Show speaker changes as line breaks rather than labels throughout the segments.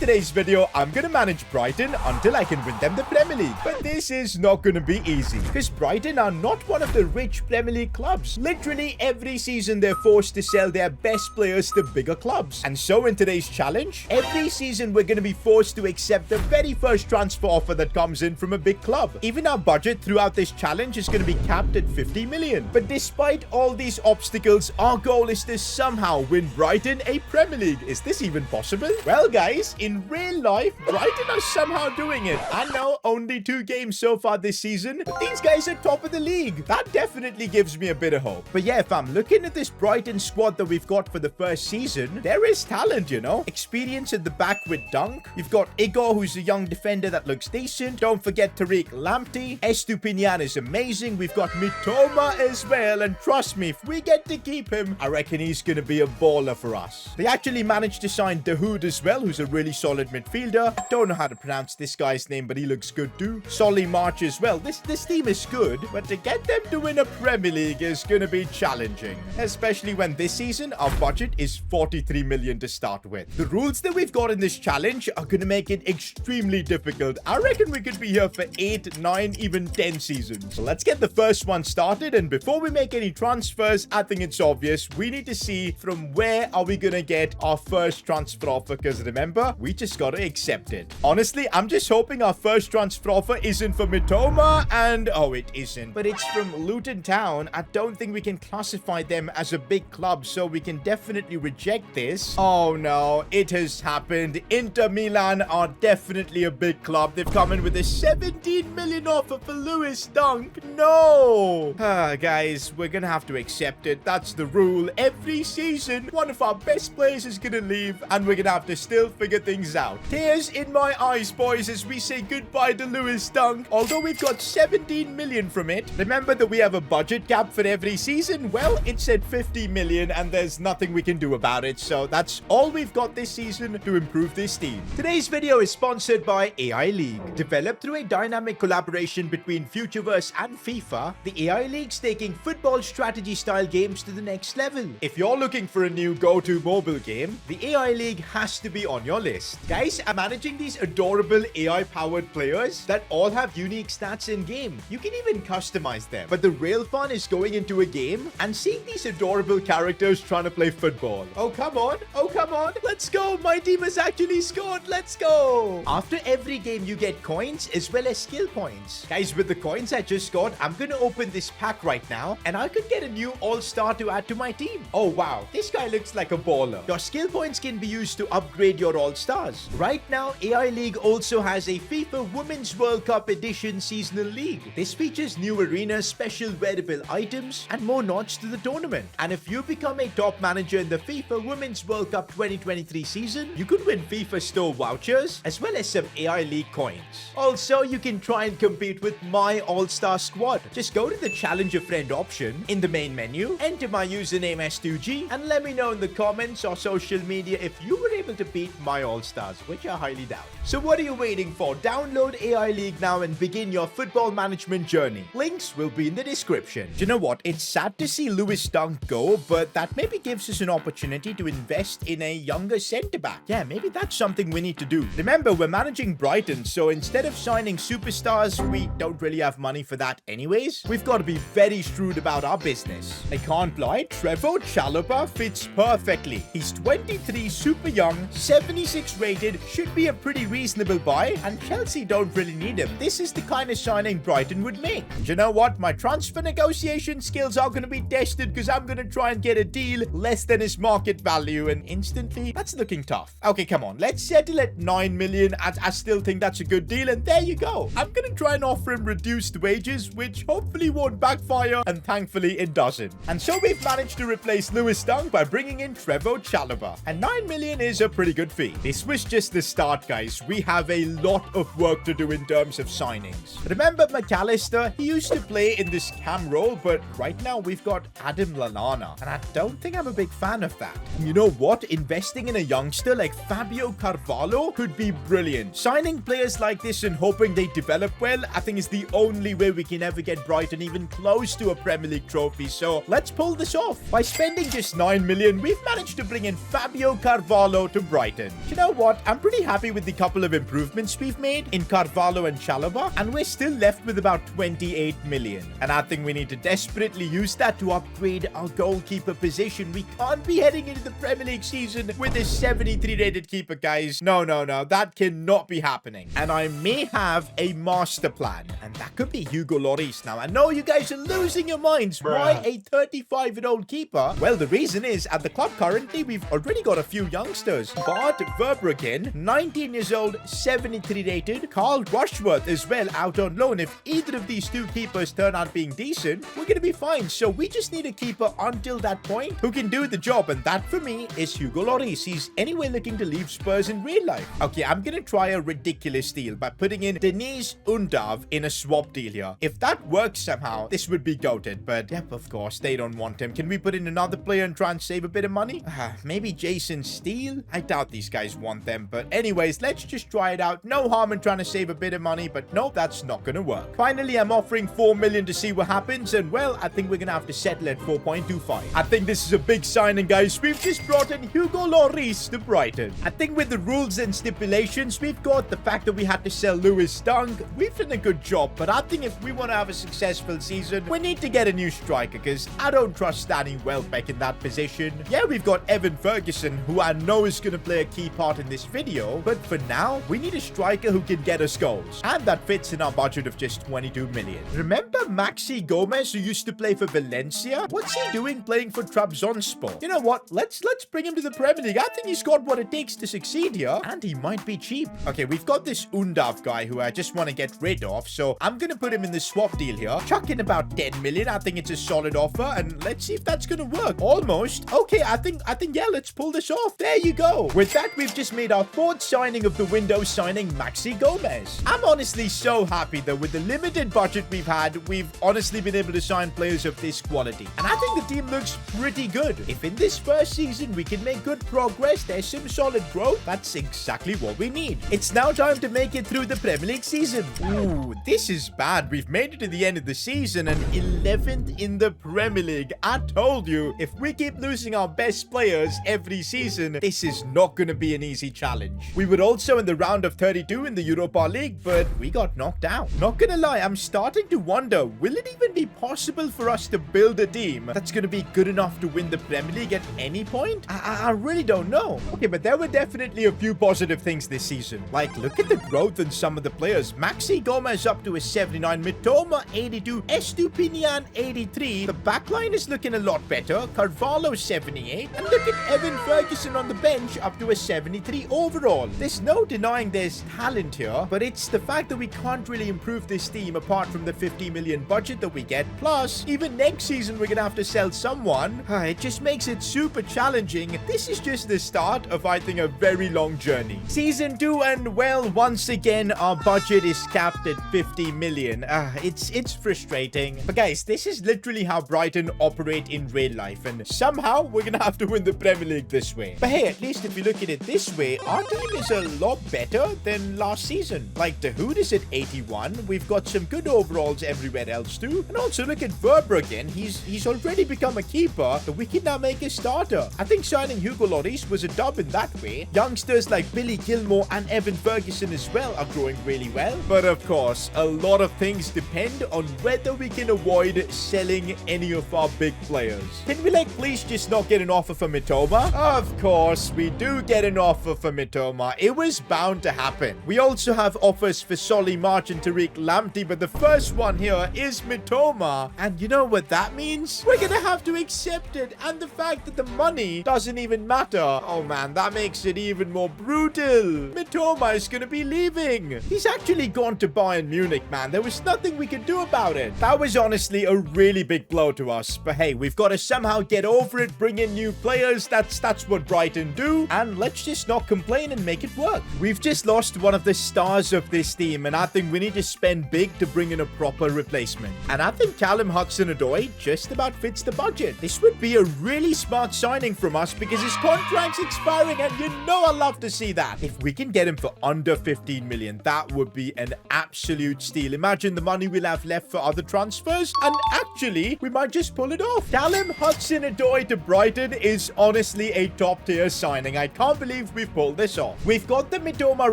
today's video, I'm gonna manage Brighton until I can win them the Premier League. But this is not gonna be easy, because Brighton are not one of the rich Premier League clubs. Literally every season they're forced to sell their best players to bigger clubs. And so in today's challenge, every season we're gonna be forced to accept the very first transfer offer that comes in from a big club. Even our budget throughout this challenge is gonna be capped at 50 million. But despite all these obstacles, our goal is to somehow win Brighton a Premier League. Is this even possible? Well guys, in real life, Brighton are somehow doing it. I know only 2 games so far this season, but these guys are top of the league. That definitely gives me a bit of hope. But yeah, if I'm looking at this Brighton squad that we've got for the first season, there is talent, you know. Experience at the back with Dunk. You've got Igor, who's a young defender that looks decent. Don't forget Tariq Lamptey. Estupinian is amazing. We've got Mitoma as well. And trust me, if we get to keep him, I reckon he's going to be a baller for us. They actually managed to sign Dahoud as well, who's a really solid midfielder. I don't know how to pronounce this guy's name, but he looks good too. Solly March as well. This team is good, but to get them to win a Premier League is going to be challenging. Especially when this season, our budget is 43 million to start with. The rules that we've got in this challenge are going to make it extremely difficult. I reckon we could be here for 8, 9, even 10 seasons. So let's get the first one started, and before we make any transfers, I think it's obvious we need to see from where are we going to get our first transfer offer, because remember, we just got to accept it. Honestly, I'm just hoping our first transfer offer isn't for Mitoma, and oh, it isn't. But it's from Luton Town. I don't think we can classify them as a big club, so we can definitely reject this. Oh no, it has happened. Inter Milan are definitely a big club. They've come in with a 17 million offer for Lewis Dunk. No! Guys, we're gonna have to accept it. That's the rule. Every season, one of our best players is gonna leave, and we're gonna have to still figure things out. Tears in my eyes, boys, as we say goodbye to Lewis Dunk. Although we've got 17 million from it, remember that we have a budget cap for every season? Well, it's at 50 million, and there's nothing we can do about it. So that's all we've got this season to improve this team. Today's video is sponsored by AI League. Developed through a dynamic collaboration between Futureverse and FIFA, the AI League's taking football strategy style games to the next level. If you're looking for a new go-to mobile game, the AI League has to be on your list. Guys, I'm managing these adorable AI-powered players that all have unique stats in-game. You can even customize them. But the real fun is going into a game and seeing these adorable characters trying to play football. Oh, come on. Oh, come on. Let's go. My team has actually scored. Let's go. After every game, you get coins as well as skill points. Guys, with the coins I just got, I'm going to open this pack right now, and I could get a new all-star to add to my team. Oh, wow. This guy looks like a baller. Your skill points can be used to upgrade your all-stars. Right now, AI League also has a FIFA Women's World Cup Edition Seasonal League. This features new arenas, special wearable items, and more nods to the tournament. And if you become a top manager in the FIFA Women's World Cup 2023 season, you could win FIFA Store vouchers as well as some AI League coins. Also, you can try and compete with my all-star squad. Just go to the Challenge a Friend option in the main menu, enter my username S2G, and let me know in the comments or social media if you were able to beat my all-stars, which I highly doubt. So what are you waiting for? Download AI League now and begin your football management journey. Links will be in the description. Do you know what? It's sad to see Lewis Dunk go, but that maybe gives us an opportunity to invest in a younger centre-back. Yeah, maybe that's something we need to do. Remember, we're managing Brighton, so instead of signing superstars, we don't really have money for that anyways. We've got to be very shrewd about our business. I can't lie, Trevor Chalobah fits perfectly. He's 23, super young, 76 rated, should be a pretty reasonable buy, and Chelsea don't really need him. This is the kind of signing Brighton would make. And you know what? My transfer negotiation skills are going to be tested, because I'm going to try and get a deal less than his market value, and instantly, that's looking tough. Okay, come on. Let's settle at 9 million. I still think that's a good deal, and there you go. I'm going to try and offer him reduced wages, which hopefully won't backfire, and thankfully it doesn't. And so we've managed to replace Lewis Dunk by bringing in Trevor Chalobah, and 9 million is a pretty good fee. This was just the start, guys. We have a lot of work to do in terms of signings. Remember McAllister? He used to play in this cam role, but right now we've got Adam Lallana, and I don't think I'm a big fan of that. And you know what? Investing in a youngster like Fabio Carvalho could be brilliant. Signing players like this and hoping they develop well, I think is the only way we can ever get Brighton even close to a Premier League trophy. So let's pull this off. By spending just 9 million, we've managed to bring in Fabio Carvalho to Brighton. You know know what? I'm pretty happy with the couple of improvements we've made in Carvalho and Chalobah, and we're still left with about 28 million. And I think we need to desperately use that to upgrade our goalkeeper position. We can't be heading into the Premier League season with a 73 rated keeper, guys. No, no, no. That cannot be happening. And I may have a master plan, and that could be Hugo Lloris. Now, I know you guys are losing your minds. Why a 35-year-old keeper? Well, the reason is, at the club currently, we've already got a few youngsters. Bart Verbruggen, 19 years old, 73 rated. Carl Rushworth as well, out on loan. If either of these two keepers turn out being decent, we're going to be fine. So we just need a keeper until that point who can do the job. And that, for me, is Hugo Lloris. He's anyway looking to leave Spurs in real life. Okay, I'm going to try a ridiculous deal by putting in Denise Undav in a swap deal here. If that works somehow, this would be goated. But, yep, of course, they don't want him. Can we put in another player and try and save a bit of money? Maybe Jason Steele? I doubt these guys want them. But anyways, let's just try it out. No harm in trying to save a bit of money, but no, that's not going to work. Finally, I'm offering 4 million to see what happens. And, well, I think we're going to have to settle at 4.25. I think this is a big signing, guys. We've just brought in Hugo Lloris to Brighton. I think with the rules and stipulations we've got, the fact that we had to sell Lewis Dunk, we've done a good job. But I think if we want to have a successful season, we need to get a new striker, because I don't trust Danny Welbeck in that position. Yeah, we've got Evan Ferguson, who I know is going to play a key part in this video. But for now, we need a striker who can get us goals. And that fits in our budget of just 22 million. Remember Maxi Gomez, who used to play for Valencia? What's he doing playing for Trabzonspor? You know what? Let's bring him to the Premier League. I think he's got what it takes to succeed here. And he might be cheap. Okay, we've got this Undav guy who I just want to get rid of. So I'm going to put him in the swap deal here. Chuck in about 10 million. I think it's a solid offer. And let's see if that's going to work. Almost. Okay, I think, yeah, let's pull this off. There you go. With that, we've just made our fourth signing of the window, signing Maxi Gomez. I'm honestly so happy that with the limited budget we've had, we've honestly been able to sign players of this quality. And I think the team looks pretty good. If in this first season we can make good progress, there's some solid growth, that's exactly what we need. It's now time to make it through the Premier League season. Ooh, this is bad. We've made it to the end of the season and 11th in the Premier League. I told you, if we keep losing our best players every season, this is not going to be an easy challenge. We were also in the round of 32 in the Europa League, but we got knocked out. Not gonna lie, I'm starting to wonder, will it even be possible for us to build a team that's going to be good enough to win the Premier League at any point? I really don't know. Okay, but there were definitely a few positive things this season. Like, look at the growth in some of the players. Maxi Gomez up to a 79, Mitoma 82, Estupinian 83. The backline is looking a lot better. Carvalho 78. And look at Evan Ferguson on the bench up to a 73 overall. There's no denying there's talent here, but it's the fact that we can't really improve this team apart from the 50 million budget that we get. Plus, even next season we're gonna have to sell someone. It just makes it super challenging. This is just the start of, I think, a very long journey. Season 2, and well, once again, our budget is capped at 50 million. It's frustrating. But guys, this is literally how Brighton operate in real life, and somehow we're gonna have to win the Premier League this way. But hey, at least if you look at it this way, our team is a lot better than last season. Like, De Hood is at 81. We've got some good overalls everywhere else too. And also look at Verbruggen. He's already become a keeper, so we can now make a starter. I think signing Hugo Lloris was a dub in that way. Youngsters like Billy Gilmore and Evan Ferguson as well are growing really well. But of course, a lot of things depend on whether we can avoid selling any of our big players. Can we, like, please just not get an offer for Mitoma? Of course, we do get an offer for Mitoma. It was bound to happen. We also have offers for Solly March and Tariq Lamptey, but the first one here is Mitoma. And you know what that means? We're gonna have to accept it. And the fact that the money doesn't even matter. Oh man, that makes it even more brutal. Mitoma is gonna be leaving. He's actually gone to Bayern Munich, man. There was nothing we could do about it. That was honestly a really big blow to us. But hey, we've got to somehow get over it, bring in new players. That's what Brighton do. And let's just not complain and make it work. We've just lost one of the stars of this team, and I think we need to spend big to bring in a proper replacement. And I think Callum Hudson-Odoi just about fits the budget. This would be a really smart signing from us because his contract's expiring, and you know I love to see that. If we can get him for under 15 million, that would be an absolute steal. Imagine the money we'll have left for other transfers, and actually, we might just pull it off. Callum Hudson-Odoi to Brighton is honestly a top-tier signing. I can't believe we've pulled this off. We've got the Mitoma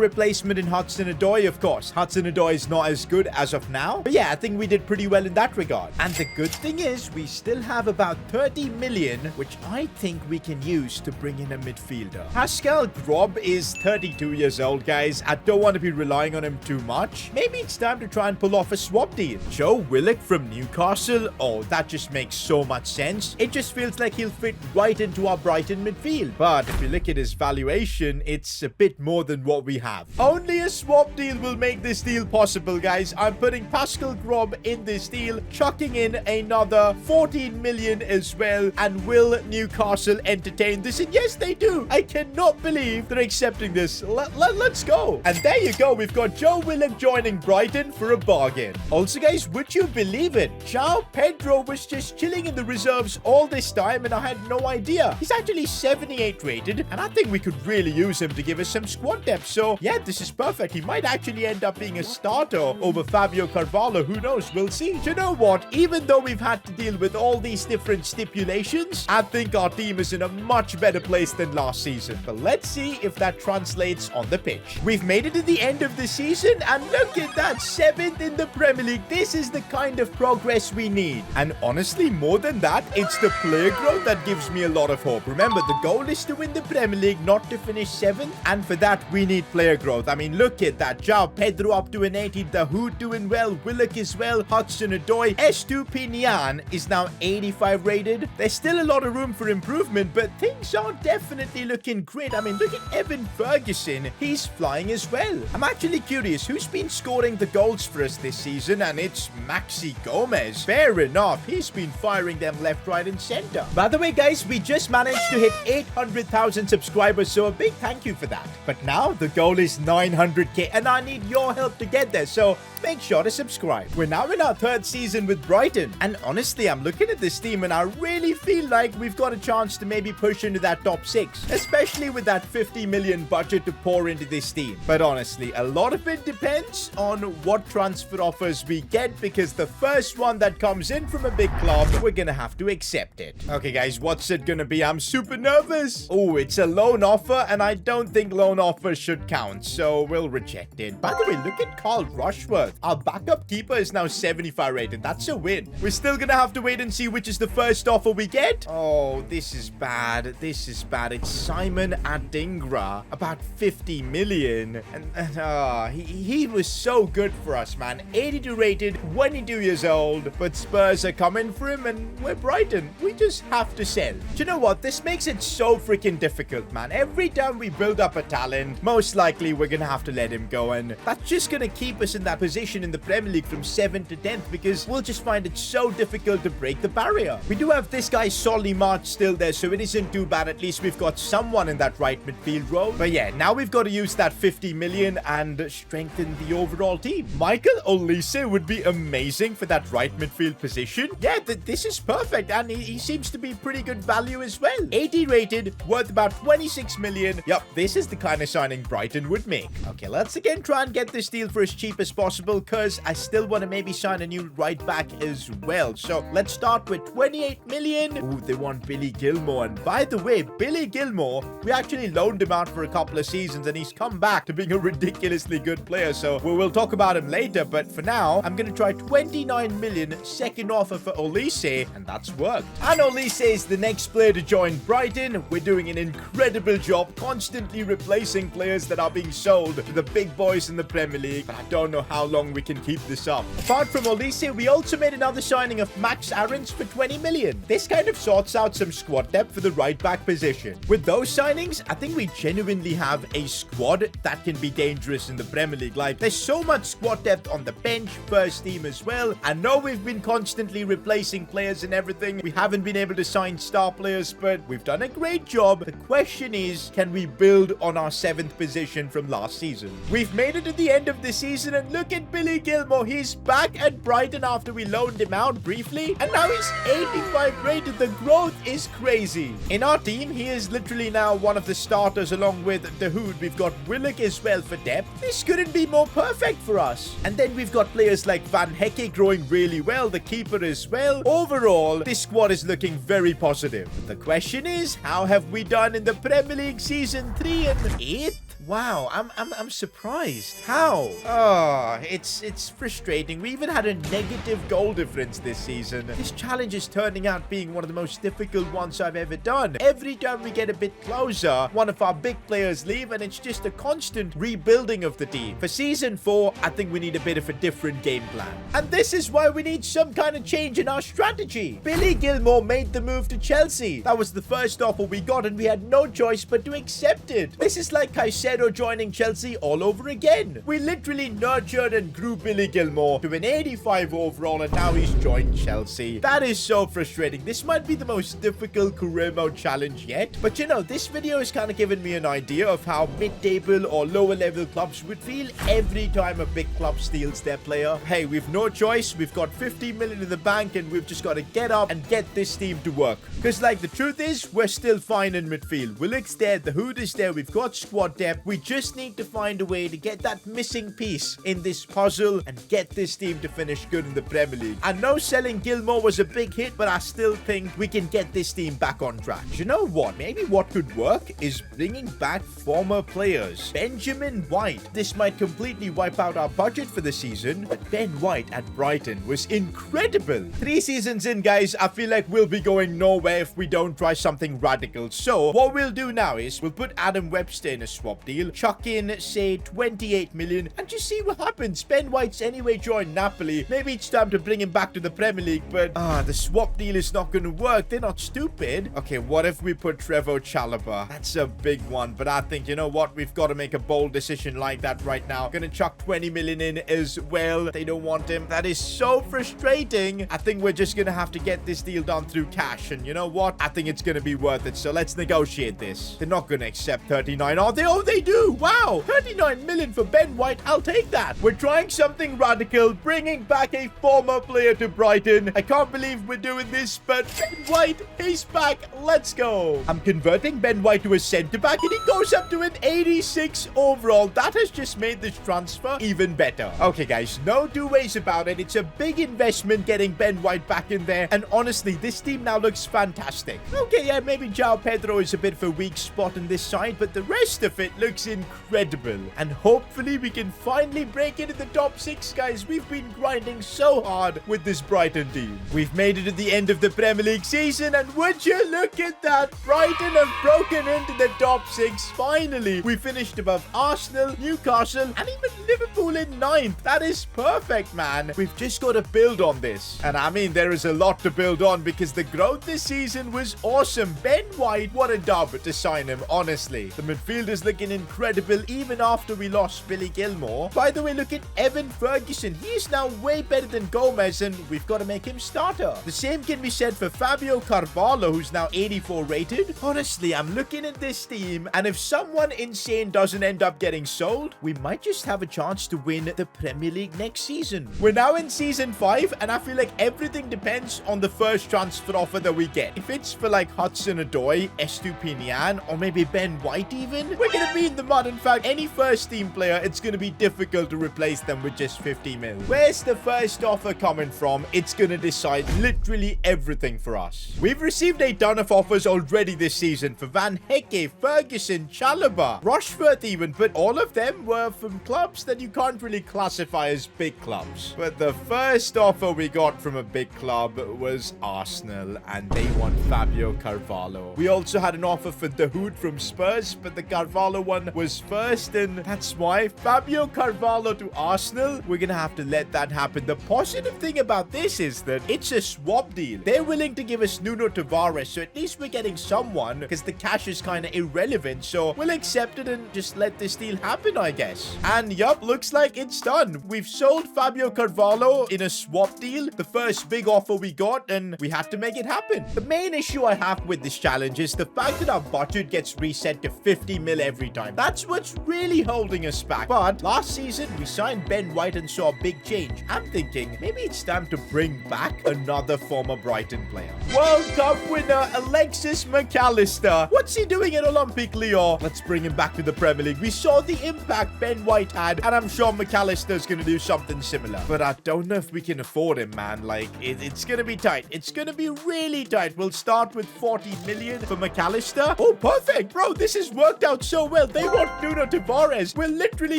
replacement in Hudson-Odoi, of course. Hudson-Odoi is not as good as of now, but yeah, I think we did pretty well in that regard. And the good thing is we still have about 30 million, which I think we can use to bring in a midfielder. Pascal Grob is 32 years old, guys. I don't want to be relying on him too much. Maybe it's time to try and pull off a swap deal. Joe Willock from Newcastle. Oh, that just makes so much sense. It just feels like he'll fit right into our Brighton midfield. But if you look at his valuation, it's a bit more than what we have. Only a swap deal will make this deal possible, guys. I'm putting Pascal Grob in this deal, chucking in another 14 million as well. And will Newcastle entertain this? And yes, they do. I cannot believe they're accepting this. Let's go. And there you go. We've got Joe Willock joining Brighton for a bargain. Also, guys, would you believe it? João Pedro was just chilling in the reserves all this time and I had no idea. He's actually 78 rated and I think we could really use him to give us some squad depth. So yeah, this is perfect. He might actually end up being a starter over Fabio Carvalho. Who knows? We'll see. You know what? Even though we've had to deal with all these different stipulations, I think our team is in a much better place than last season. But let's see if that translates on the pitch. We've made it to the end of the season and look at that, 7th in the Premier League. This is the kind of progress we need. And honestly, more than that, it's the player growth that gives me a lot of hope. Remember, the goal is to win the Premier League, not to finish 7th. And for that, we need player growth. I mean, look at that. João Pedro up to an 80. Dahoud doing well. Willock as well. Hudson-Odoi. Estupinian is now 85 rated. There's still a lot of room for improvement, but things are definitely looking great. I mean, look at Evan Ferguson. He's flying as well. I'm actually curious who's been scoring the goals for us this season, and it's Maxi Gomez. Fair enough. He's been firing them left, right, and center. By the way, guys, we just managed to hit 800,000 subscribers, so a big thank you for that. But now the goal is 900k, and I need your help to get there, so make sure to subscribe. We're now in our 3rd season with Brighton, and honestly, I'm looking at this team and I really feel like we've got a chance to maybe push into that top 6, especially with that 50 million budget to pour into this team. But honestly, a lot of it depends on what transfer offers we get, because the first one that comes in from a big club, we're gonna have to accept it. Okay, guys, what's it gonna be? I'm super nervous. Oh, it's a loan offer, and I don't think loan offers should count, so we'll reject it. By the way, look at Carl Rushworth. Our backup keeper is now 75 rated. That's a win. We're still gonna have to wait and see which is the first offer we get. Oh, this is bad. This is bad. It's Simon Adingra, about 50 million. And he was so good for us, man. 82 rated, 22 years old. But Spurs are coming for him, and we're Brighton. We just have to sell. Do you know what? This makes it so freaking difficult, man. Every time we build up a talent, most likely we're gonna have to let him go, and that's just gonna keep us in that position in the Premier League from 7th to 10th, because we'll just find it so difficult to break the barrier. We do have this guy Solly March still there, so it isn't too bad. At least we've got someone in that right midfield role. But yeah, now we've got to use that 50 million and strengthen the overall team. Michael Olise would be amazing for that right midfield position. Yeah, this is perfect, and he seems to be pretty good value as well. 80 rated, worth about 26 million. Yep, this is the kind of signing Brighton would make. Okay, let's again try and get this deal for as cheap as possible, because I still want to maybe sign a new right back as well. So let's start with 28 million. Ooh, they want Billy Gilmore. And by the way, Billy Gilmore, we actually loaned him out for a couple of seasons, and he's come back to being a ridiculously good player. So we'll talk about him later. But for now, I'm going to try 29 million second offer for Olise, and that's worked. And Olise is the next player to join Brighton. We're doing an incredible job constantly replacing players that are being sold to the big boys in the Premier League. But I don't know how long we can keep this up. Apart from Olise, we also made another signing of Max Aarons for 20 million. This kind of sorts out some squad depth for the right back position. With those signings, I think we genuinely have a squad that can be dangerous in the Premier League. Like, there's so much squad depth on the bench, first team as well. I know we've been constantly replacing players and everything. We haven't been able to sign star players, but we've done a great job. The question is, can we build on our 7th position from last season? We've made it to the end of the season, and look at Billy Gilmore. He's back at Brighton after we loaned him out briefly, and now he's 85 rated. The growth is crazy. In our team, he is literally now one of the starters along with Dahoud. We've got Willock as well for depth. This couldn't be more perfect for us. And then we've got players like Van Hecke growing really well, the keeper as well. Overall, this squad is looking very positive. The question is, how have we done in the Premier League season 3 and 8th? Wow, I'm surprised. How? Oh, it's frustrating. We even had a negative goal difference this season. This challenge is turning out being one of the most difficult ones I've ever done. Every time we get a bit closer, one of our big players leave, and it's just a constant rebuilding of the team. For season 4, I think we need a bit of a different game plan. And this is why we need some kind of change in our strategy. Billy Gilmore made the move to Chelsea. That was the first offer we got, and we had no choice but to accept it. This is like Caicedo joining Chelsea all over again. We literally nurtured and grew Billy Gilmore to an 85 overall, and now he's joined Chelsea. That is so frustrating. This might be the most difficult career mode challenge yet, but you know, this video has kind of given me an idea of how mid-table or lower level clubs would feel every time a big club steals their player. Hey, we've no choice. We've got 50 million in the bank, and we've just got to get up and get this team to work. Because like the truth is, we're still fine in midfield. Willock's there, the Hood is there, we've got squad depth. We just need to find a way to get that missing piece in this puzzle and get this team to finish good in the Premier League. I know selling Gilmore was a big hit, but I still think we can get this team back on track. You know what? Maybe what could work is bringing back former players. Benjamin White. This might completely wipe out our budget for the season, but Ben White at Brighton was incredible. 3 seasons in, guys, I feel like we'll be going nowhere if we don't try something radical. So what we'll do now is we'll put Adam Webster in a swap deal, chuck in, say, 28 million, and just see what happens. Ben White's anyway joined Napoli. Maybe it's time to bring him back to the Premier League, but the swap deal is not going to work. They're not stupid. Okay, what if we put Trevor Chalobah? That's a big one, but I think, you know what? We've got to make a bold decision like that right now. Gonna chuck 20 million in as well. They don't want him. That is so frustrating. I think we're just gonna have to get this deal done through cash, and you know what? I think it's gonna be worth it, so let's negotiate this. They're not gonna accept 39, are they? Oh, they do! Wow! 39 million for Ben White. I'll take that. We're trying something radical, bringing back a former player to Brighton. I can't believe we're doing this, but Ben White, he's back. Let's go. I'm converting Ben White to a centre-back, and he goes up to an 86 overall. That has just made this transfer even better. Okay, guys, no two ways about it. It's a big investment getting Ben White back in there, and honestly, this team now looks fantastic. Okay, yeah, maybe João Pedro is a bit of a weak spot on this side, but the rest of it looks incredible. And hopefully we can finally break into the top 6, guys. We've been grinding so hard with this Brighton team. We've made it to the end of the Premier League season, and would you look at that? Brighton have broken into the top 6. Finally, we finished above Arsenal, Newcastle, and even Liverpool in 9th. That is perfect, man. We've just got to build on this. And I mean, there is a lot to build on because the growth this season was awesome. Ben White, what a dub to sign him, honestly. The midfield is looking incredible even after we lost Billy Gilmore. By the way, look at Evan Ferguson. He is now way better than Gomez, and we've got to make him starter. The same can be said for Fabio Carvalho, who's now 84 rated. Honestly, I'm looking at this team, and if someone insane doesn't end up getting sold, we might just have a chance to win the Premier League next season. We're now in season 5, and I feel like everything depends on the first transfer offer that we get. If it's for like Hudson-Odoi, Estupinian, or maybe Ben White even, we're gonna be in the mud. In fact, any first team player, it's gonna be difficult to replace them with just 50 mil. Where's the first offer coming from? It's gonna decide literally everything for us. We've received a ton of offers already this season for Van Hecke, Ferguson, Chalobah, Rushworth even, but all of them were from clubs that you can't really classify as big clubs. But the first offer we got from a big club was Arsenal, and they want Fabio Carvalho. We also had an offer for the Hood from Spurs, but the Carvalho one was first, and that's why Fabio Carvalho to Arsenal, we're gonna have to let that happen. The positive thing about this is that it's a swap deal. They're willing to give us Nuno Tavares, so at least we're getting someone, because the cash is kind of irrelevant, so we'll accept it and just let this deal happen, I guess. And yup, looks like it's done. We've sold Fabio Carvalho in a swap deal, the first big offer we got, and we had to make it happen. The main issue I have with this challenge is the fact that our budget gets reset to 50 mil every time. time. That's what's really holding us back. But last season, we signed Ben White and saw a big change. I'm thinking maybe it's time to bring back another former Brighton player. World Cup winner Alexis McAllister. What's he doing at Olympique Lyon? Let's bring him back to the Premier League. We saw the impact Ben White had, and I'm sure McAllister's going to do something similar. But I don't know if we can afford him, man. Like, it's going to be tight. It's going to be really tight. We'll start with 40 million for McAllister. Oh, perfect, bro. This has worked out so well. They want Nuno Tavares. We're literally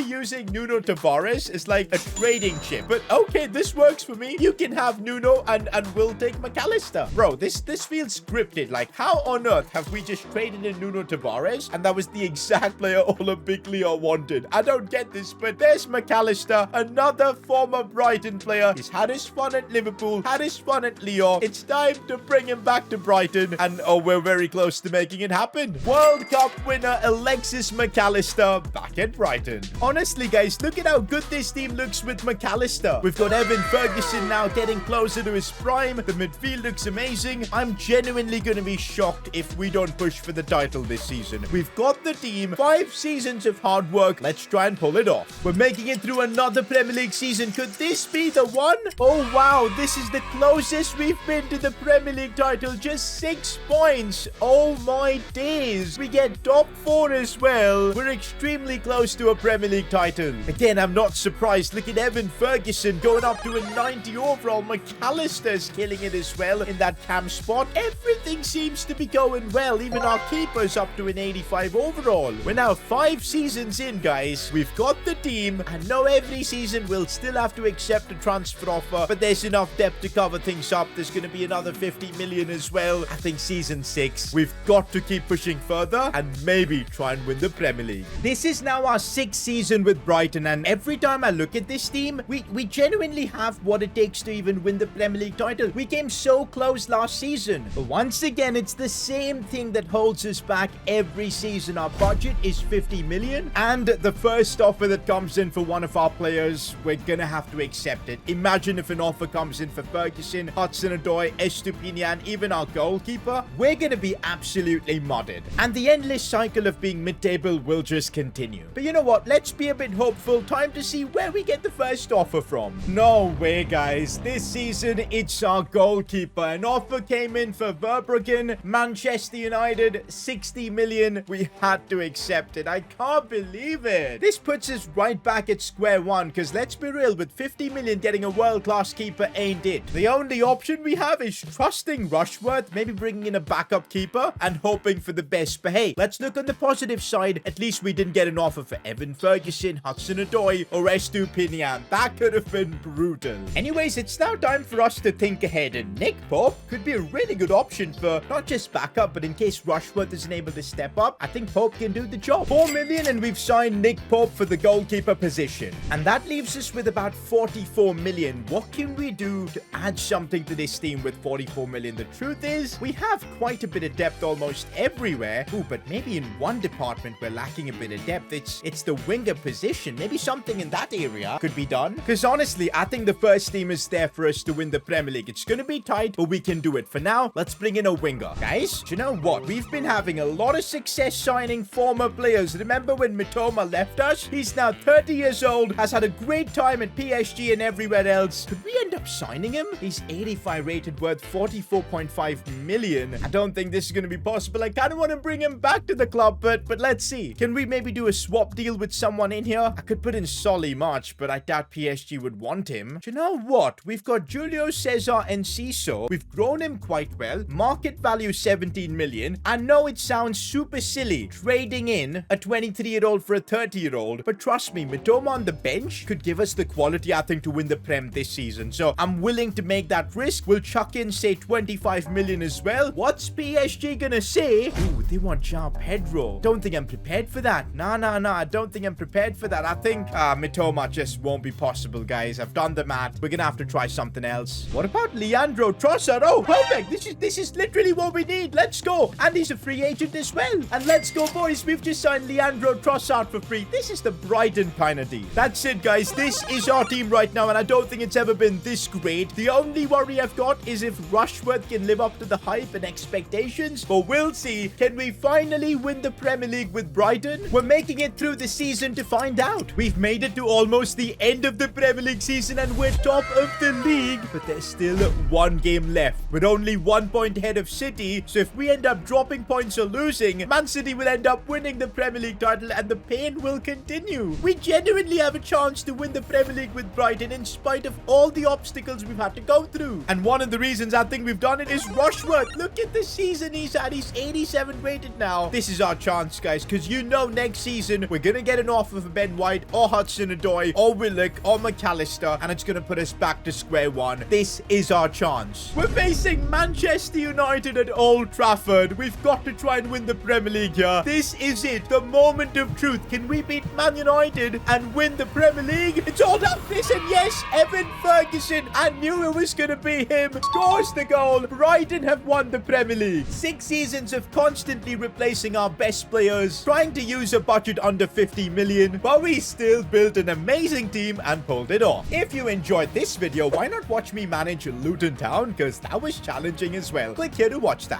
using Nuno Tavares as like a trading chip. But okay, this works for me. You can have Nuno and we'll take McAllister. Bro, this feels scripted. Like, how on earth have we just traded in Nuno Tavares and that was the exact player Olympique Lyon wanted? I don't get this, but there's McAllister, another former Brighton player. He's had his fun at Liverpool, had his fun at Lyon. It's time to bring him back to Brighton, and oh, we're very close to making it happen. World Cup winner Alexis McAllister back at Brighton. Honestly, guys, look at how good this team looks with McAllister. We've got Evan Ferguson now getting closer to his prime. The midfield looks amazing. I'm genuinely going to be shocked if we don't push for the title this season. We've got the team, 5 seasons of hard work. Let's try and pull it off. We're making it through another Premier League season. Could this be the one? Oh, wow. This is the closest we've been to the Premier League title. Just 6 points. Oh, my days. We get top 4 as well. We're extremely close to a Premier League title. Again, I'm not surprised. Look at Evan Ferguson going up to a 90 overall. McAllister's killing it as well in that cam spot. Everything seems to be going well. Even our keeper's up to an 85 overall. We're now 5 seasons in, guys. We've got the team. I know every season we'll still have to accept a transfer offer, but there's enough depth to cover things up. There's going to be another 50 million as well. I think season 6, we've got to keep pushing further and maybe try and win the Premier League. This is now our 6th season with Brighton, and every time I look at this team, we genuinely have what it takes to even win the Premier League title. We came so close last season, but once again, it's the same thing that holds us back every season. Our budget is 50 million, and the first offer that comes in for one of our players, we're gonna have to accept it. Imagine if an offer comes in for Ferguson, Hudson-Odoi, Estupinian, even our goalkeeper. We're gonna be absolutely modded, and the endless cycle of being mid-table will just continue. But you know what? Let's be a bit hopeful. Time to see where we get the first offer from. No way, guys. This season, it's our goalkeeper. An offer came in for Verbruggen, Manchester United, 60 million. We had to accept it. I can't believe it. This puts us right back at square one, because let's be real, with 50 million, getting a world-class keeper ain't it. The only option we have is trusting Rushworth, maybe bringing in a backup keeper, and hoping for the best. But hey, let's look on the positive side. At least we didn't get an offer for Evan Ferguson, Hudson-Odoi, or Estupinian. That could have been brutal. Anyways, it's now time for us to think ahead, and Nick Pope could be a really good option for not just backup, but in case Rushworth isn't able to step up, I think Pope can do the job. 4 million, and we've signed Nick Pope for the goalkeeper position. And that leaves us with about 44 million. What can we do to add something to this team with 44 million? The truth is, we have quite a bit of depth almost everywhere. Ooh, but maybe in one department we're lacking a bit of depth. It's the winger position. Maybe something in that area could be done. Because honestly, I think the first team is there for us to win the Premier League. It's going to be tight, but we can do it. For now, let's bring in a winger. Guys, do you know what? We've been having a lot of success signing former players. Remember when Mitoma left us? He's now 30 years old, has had a great time at PSG and everywhere else. Could we end up signing him? He's 85 rated, worth 44.5 million. I don't think this is going to be possible. I kind of want to bring him back to the club, but let's see. Can we maybe do a swap deal with someone in here? I could put in Solly March, but I doubt PSG would want him. Do you know what? We've got Julio Cesar and Ciso. We've grown him quite well. Market value 17 million. I know it sounds super silly trading in a 23-year-old for a 30-year-old, but trust me, Mitoma on the bench could give us the quality, I think, to win the Prem this season. So I'm willing to make that risk. We'll chuck in, say, 25 million as well. What's PSG gonna say? Ooh, they want João Pedro. Don't think I'm prepared for that. Nah. I don't think I'm prepared for that. I think Mitoma just won't be possible, guys. I've done the math. We're gonna have to try something else. What about Leandro Trossard? Oh, perfect. This is literally what we need. Let's go. And he's a free agent as well. And let's go, boys. We've just signed Leandro Trossard for free. This is the Brighton kind of deal. That's it, guys. This is our team right now, and I don't think it's ever been this great. The only worry I've got is if Rushworth can live up to the hype and expectations, but we'll see. Can we finally win the Premier League with with Brighton? We're making it through the season to find out. We've made it to almost the end of the Premier League season and we're top of the league, but there's still one game left. We're only 1 point ahead of City, so if we end up dropping points or losing, Man City will end up winning the Premier League title and the pain will continue. We genuinely have a chance to win the Premier League with Brighton in spite of all the obstacles we've had to go through. And one of the reasons I think we've done it is Rushworth. Look at the season he's had. He's 87 rated now. This is our chance, guys, because you know next season we're going to get an offer for Ben White or Hudson-Odoi or Willock or McAllister, and it's going to put us back to square one. This is our chance. We're facing Manchester United at Old Trafford. We've got to try and win the Premier League here. This is it. The moment of truth. Can we beat Man United and win the Premier League? It's all down to this, and yes, Evan Ferguson. I knew it was going to be him. Scores the goal. Brighton have won the Premier League. 6 seasons of constantly replacing our best players, trying to use a budget under 50 million, but we still built an amazing team and pulled it off. If you enjoyed this video, why not watch me manage Luton Town, because that was challenging as well. Click here to watch that.